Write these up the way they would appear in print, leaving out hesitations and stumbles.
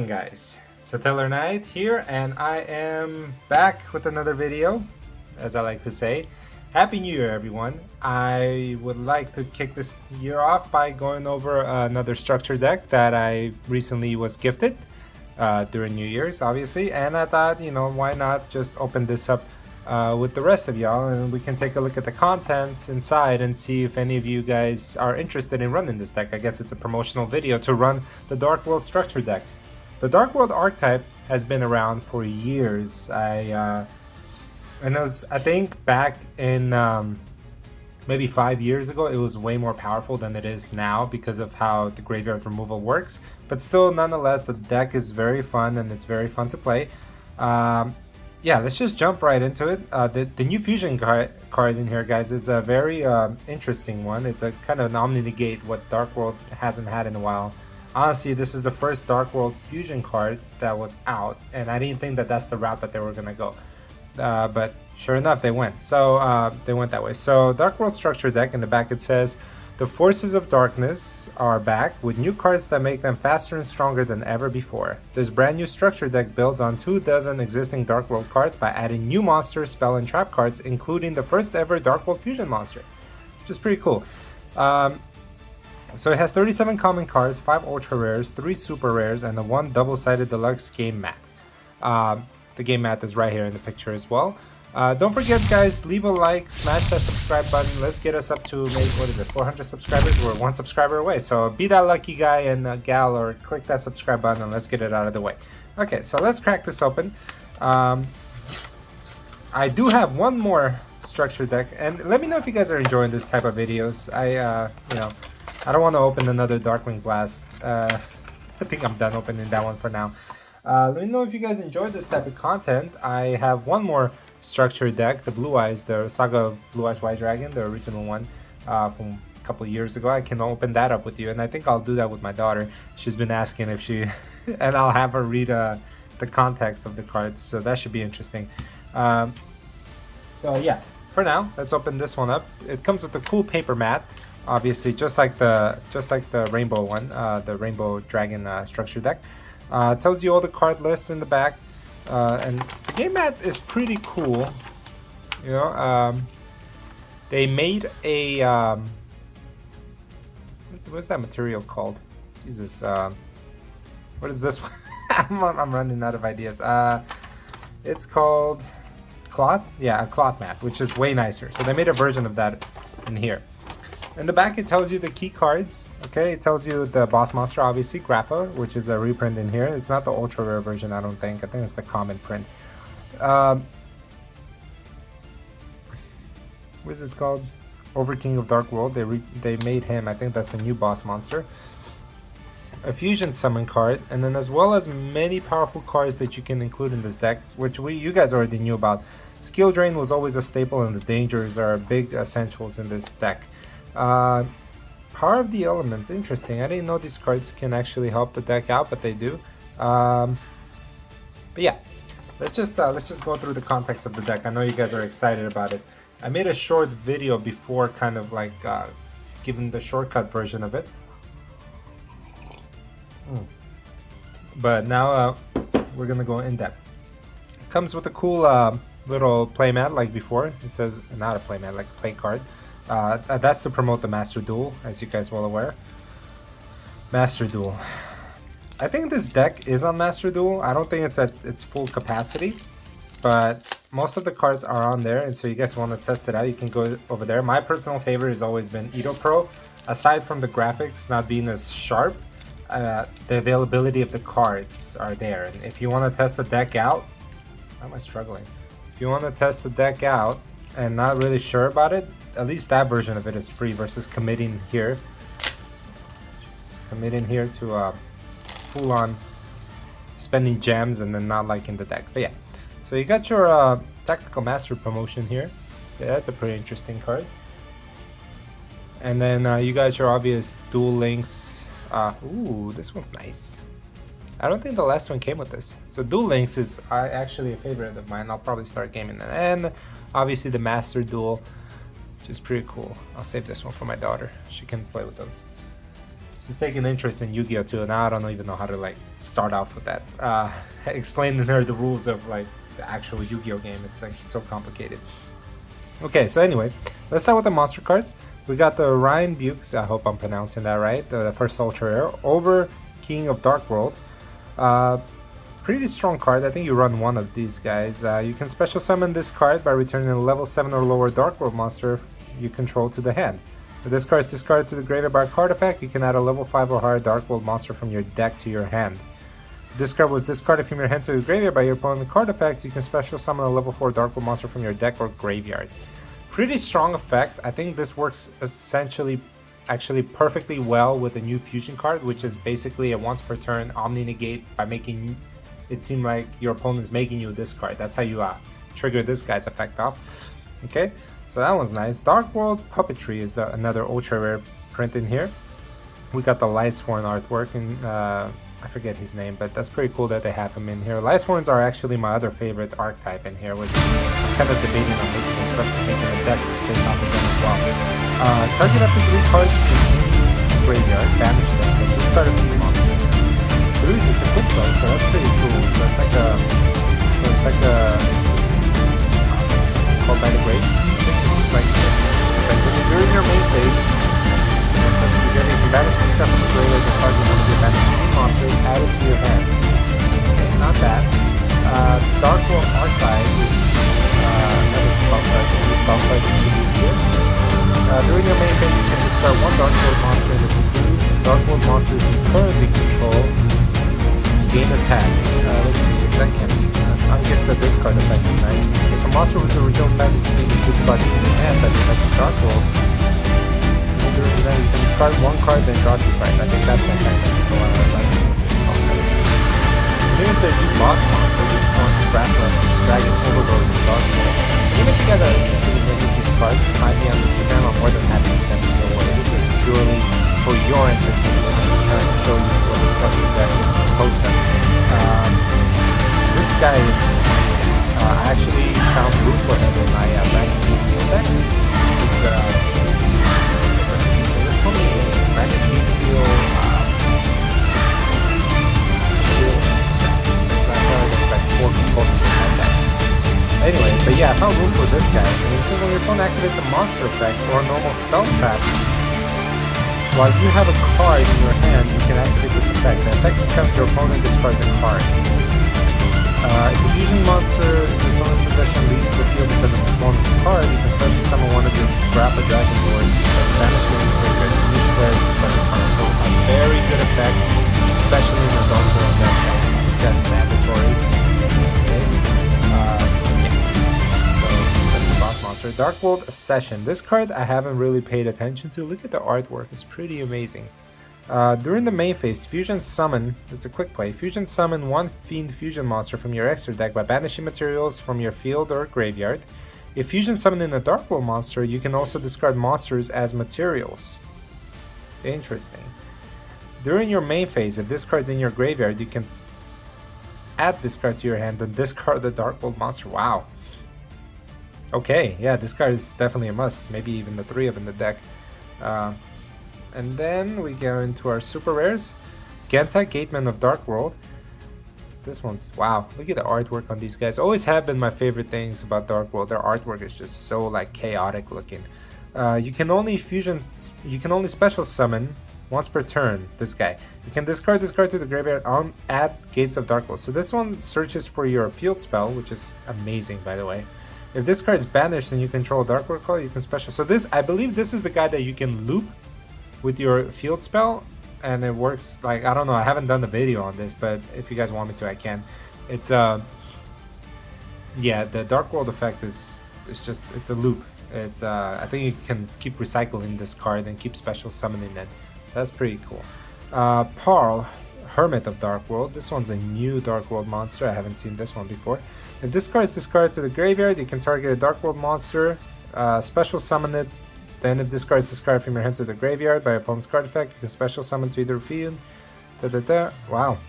morning, guys. Satellar Knight here, and I am back with another video, as I like to say. Happy New Year, everyone. I would like to kick this year off by going over another structure deck that I recently was gifted during New Year's, obviously, and I thought, you know, why not just open this up with the rest of y'all, and we can take a look at the contents inside and see if any of you guys are interested in running this deck. I guess it's a promotional video to run the Dark World structure deck. The Dark World archetype has been around for years. I think back in maybe 5 years ago, it was way more powerful than it is now because of how the graveyard removal works. But still, nonetheless, the deck is very fun and it's very fun to play. Yeah, let's just jump right into it. The new fusion card in here, guys, is a very interesting one. It's a kind of an Omni-Negate, what Dark World hasn't had in a while. Honestly, this is the first Dark World fusion card that was out, and I didn't think that that's the route that they were gonna go. But sure enough, they went. So they went that way. So Dark World structure deck, in the back it says, the Forces of Darkness are back with new cards that make them faster and stronger than ever before. This brand new structure deck builds on 24 existing Dark World cards by adding new monster, spell, and trap cards, including the first ever Dark World fusion monster, which is pretty cool. So it has 37 common cards, 5 ultra rares, 3 super rares, and a 1 double-sided deluxe game mat. The game mat is right here in the picture as well. Don't forget, guys, leave a like, smash that subscribe button. Let's get us up to maybe, 400 subscribers? We're 1 subscriber away. So be that lucky guy and gal, or click that subscribe button and let's get it out of the way. Okay, so let's crack this open. I do have one more structure deck, and let me know if you guys are enjoying this type of videos. I don't want to open another Darkwing Blast. I think I'm done opening that one for now. Let me know if you guys enjoyed this type of content. I have one more structure deck, the Blue Eyes, the Saga of Blue Eyes White Dragon, the original one from a couple of years ago. I can open that up with you, and I think I'll do that with my daughter. She's been asking if she, and I'll have her read the context of the cards, so that should be interesting. So yeah, for now, let's open this one up. It comes with a cool paper mat, obviously, just like the rainbow one, the Rainbow Dragon structure deck. Tells you all the card lists in the back, and the game mat is pretty cool. You know, they made a what's that material called? Jesus, what is this one? I'm running out of ideas. It's called cloth. Yeah, a cloth mat, which is way nicer. So they made a version of that in here. In the back, it tells you the key cards. Okay, it tells you the boss monster, obviously, Grapha, which is a reprint in here. It's not the ultra rare version, I don't think. I think it's the common print. What is this called? Overking of Dark World. They made him. I think that's a new boss monster. A fusion summon card, and then as well as many powerful cards that you can include in this deck, which you guys already knew about. Skill Drain was always a staple, and the dangers are big essentials in this deck. Power of the Elements, interesting. I didn't know these cards can actually help the deck out, but they do. But yeah, let's just go through the context of the deck. I know you guys are excited about it. I made a short video before, kind of like giving the shortcut version of it. But now we're gonna go in depth. It comes with a cool little playmat like before. It says, not a playmat, like a play card. That's to promote the Master Duel, as you guys well aware. Master Duel. I think this deck is on Master Duel. I don't think it's at its full capacity, but most of the cards are on there, and so you guys want to test it out, you can go over there. My personal favorite has always been Edo Pro. Aside from the graphics not being as sharp, the availability of the cards are there. And if you want to test the deck out, how am I struggling? If you want to test the deck out and not really sure about it, at least that version of it is free versus committing here. Committing here to full on spending gems and then not liking the deck. But yeah, so you got your Tactical Master promotion here. Yeah, that's a pretty interesting card. And then you got your obvious Duel Links. Ooh, this one's nice. I don't think the last one came with this. So Duel Links is actually a favorite of mine. I'll probably start gaming that. And obviously the Master Duel, which is pretty cool. I'll save this one for my daughter. She can play with those. she's taking interest in Yu-Gi-Oh too. Now I don't even know how to like start off with that. Explaining her the rules of like the actual Yu-Gi-Oh game. It's like so complicated. Okay, so anyway, let's start with the monster cards. We got the Ryan Bukes, I hope I'm pronouncing that right, the first ultra rare, over King of Dark World. Pretty strong card. I think you run one of these guys. You can special summon this card by returning a level 7 or lower Dark World monster you control to the hand. If this card is discarded to the graveyard by a card effect, you can add a level 5 or higher Dark World monster from your deck to your hand. If this card was discarded from your hand to the graveyard by your opponent's card effect, you can special summon a level 4 Dark World monster from your deck or graveyard. Pretty strong effect. I think this works actually perfectly well with the new fusion card, which is basically a once per turn Omni Negate by making it seem like your opponent's making you discard. That's how you trigger this guy's effect off. Okay, so that one's nice. Dark World Puppetry is another ultra rare print in here. We got the Lightsworn artwork, and I forget his name, but that's pretty cool that they have him in here. Lightsworns are actually my other favorite archetype in here, which I'm kind of debating on making a deck based off of them as well. Target up to 3 cards in graveyard, banish them, and discard a few monsters. It's a quick play, so that's pretty cool. So it's like a called by the Great. Like during your main phase, you can banish some stuff from the graveyard to target one of your banished monsters, add it to your hand. Okay, not bad. Dark World Archive is another spell card. Spell card you can use here. During your main phase, you can discard one Dark World monster in the group. Dark World monsters you currently control gain attack. Let's see if that can be. I guess that this card effect is nice. If a monster with a return time is discarded in your hand that affects Dark World, during the event you can discard one card then draw 2 cards. I think that's fantastic. Here's the new boss monster. This one's Grappler, Dragon Overlord with Dark World. Even if you guys are interested in any of these cards, find me on Instagram. I'm more than happy to send them your way. This is purely for your entertainment. I'm just trying to show you what the stuff you guys can post them. This guy is I actually found room for him in my Dragon Steel deck. There's so many Dragon Steel there's like 4 components in that deck. Anyway, but yeah, I found room for this guy. And it says when your opponent activates a monster effect or a normal spell trap, while you have a card in your hand, you can activate this effect. The effect becomes your opponent discards a card. If the fusion monster is on possession leaves the field because of the opponent's card, you can specially summon one of your Grappa Dragon Lords that banish one of your each player discards a card. So a very good effect, especially in the Dark World deck. That's mandatory. Monster. Dark World Session. This card I haven't really paid attention to. Look at the artwork, it's pretty amazing. During the main phase, fusion summon, it's a quick play, fusion summon one Fiend Fusion monster from your extra deck by banishing materials from your field or graveyard. If fusion summoning a Dark World monster, you can also discard monsters as materials. Interesting. During your main phase, if this card's in your graveyard, you can add this card to your hand and discard the Dark World monster. Wow. Okay, yeah, this card is definitely a must. Maybe even the 3 of in the deck. And then we get into our super rares. Genta, Gateman of Dark World. This one's, wow, look at the artwork on these guys. Always have been my favorite things about Dark World. Their artwork is just so like chaotic looking. You can only special summon once per turn this guy. You can discard this card to the graveyard at Gates of Dark World. So this one searches for your field spell, which is amazing by the way. If this card is banished and you control a Dark World card, you can special. So this, I believe this is the guy that you can loop with your field spell, and it works like, I don't know, I haven't done the video on this, but if you guys want me to, I can. It's yeah, the Dark World effect is just, it's a loop. It's I think you can keep recycling this card and keep special summoning it. That's pretty cool. Parl, Hermit of Dark World. This one's a new Dark World monster. I haven't seen this one before. If this card is discarded to the graveyard, you can target a Dark World monster, special summon it. Then if this card is discarded from your hand to the graveyard by opponent's card effect, you can special summon to either field. Wow.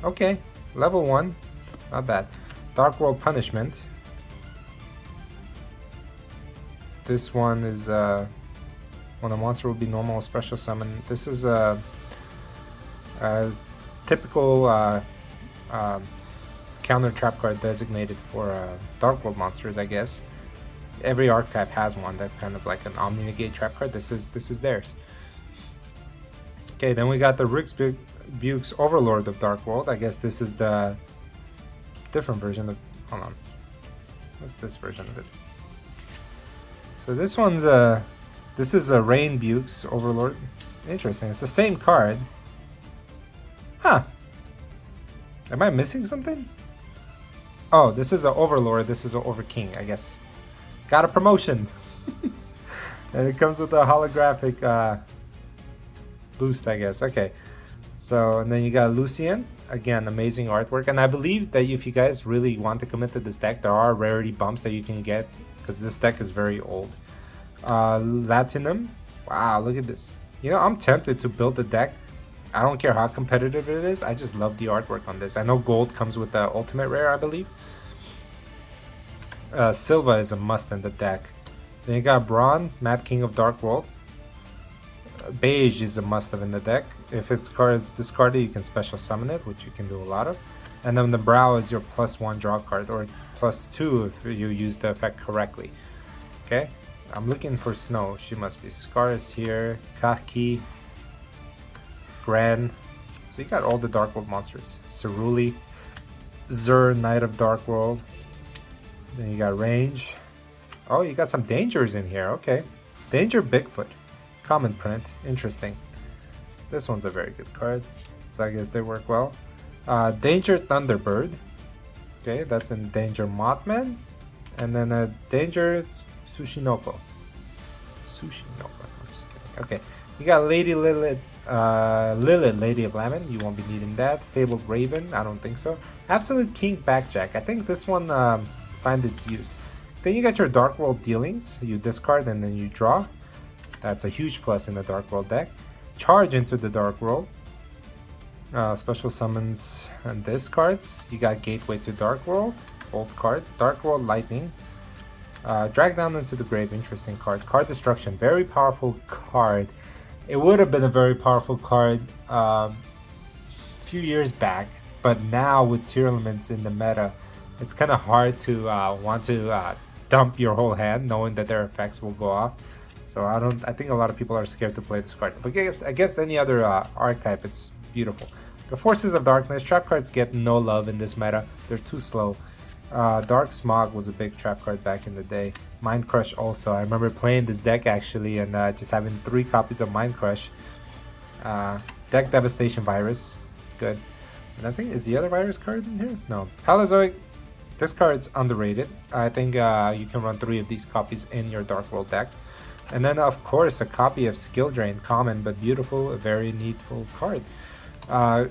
Okay, level 1, not bad. Dark World Punishment. This one is when a monster will be normal or special summon. This is a typical counter trap card designated for Dark World monsters, I guess. Every archetype has one that's kind of like an Omni Negate trap card. This is theirs. Okay, then we got the Rixbukes Overlord of Dark World. I guess this is the different version of. Hold on, what's this version of it? So this one's this is a Rain Bukes Overlord. Interesting. It's the same card. Huh. Am I missing something? Oh, this is an Overlord. This is an Overking. I guess. Got a promotion. And it comes with a holographic boost, I guess. Okay. So, and then you got Lucian. Again, amazing artwork. And I believe that if you guys really want to commit to this deck, there are rarity bumps that you can get, because this deck is very old. Latinum. Wow, look at this. You know, I'm tempted to build a deck. I don't care how competitive it is. I just love the artwork on this. I know gold comes with the ultimate rare, I believe. Silva is a must in the deck. Then you got Braun, Mad King of Dark World. Beige is a must-have in the deck. If its card is discarded, you can special summon it, which you can do a lot of. And then the Brow is your +1 draw card, or +2 if you use the effect correctly. Okay, I'm looking for Snow. She must be. Scar is here. Kaki, Gran. So you got all the Dark World monsters. Ceruli, Zur, Knight of Dark World. Then you got Range. Oh, you got some Dangers in here. Okay, Danger Bigfoot. Common print, interesting. This one's a very good card, so I guess they work well. Danger Thunderbird. Okay, that's in Danger Mothman. And then a Danger Sushinoko. Sushinoko, I'm just kidding. Okay, you got Lady Lilith, Lady of Lemon. You won't be needing that. Fabled Raven, I don't think so. Absolute King Backjack. I think this one finds its use. Then you got your Dark World dealings. You discard and then you draw. That's a huge plus in the Dark World deck. Charge into the Dark World. Special summons and discards. You got Gateway to Dark World. Old card. Dark World Lightning. Drag down into the grave. Interesting card. Card Destruction. Very powerful card. It would have been a very powerful card a few years back. But now with Tearlaments in the meta, it's kind of hard to want to dump your whole hand knowing that their effects will go off. So I think a lot of people are scared to play this card. But against any other archetype, it's beautiful. The Forces of Darkness. Trap cards get no love in this meta. They're too slow. Dark Smog was a big trap card back in the day. Mind Crush also. I remember playing this deck actually and just having 3 copies of Mind Crush. Deck Devastation Virus. Good. And I think, is the other virus card in here? No. Paleozoic. This card's underrated. I think you can run 3 of these copies in your Dark World deck. And then, of course, a copy of Skill Drain, common but beautiful, a very needful card.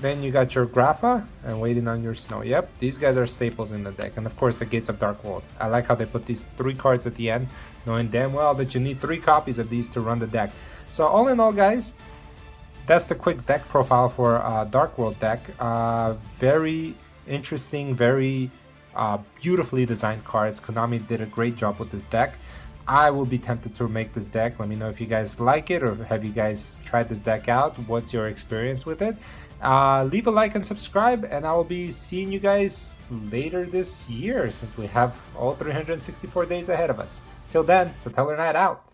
Then you got your Grapha and Waiting on Your Snow. Yep, these guys are staples in the deck. And of course, the Gates of Dark World. I like how they put these 3 cards at the end, knowing damn well that you need 3 copies of these to run the deck. So all in all, guys, that's the quick deck profile for Dark World deck. Very interesting, very beautifully designed cards. Konami did a great job with this deck. I will be tempted to make this deck. Let me know if you guys like it, or have you guys tried this deck out? What's your experience with it? Leave a like and subscribe, and I will be seeing you guys later this year, since we have all 364 days ahead of us. Till then, Satellar Knight out.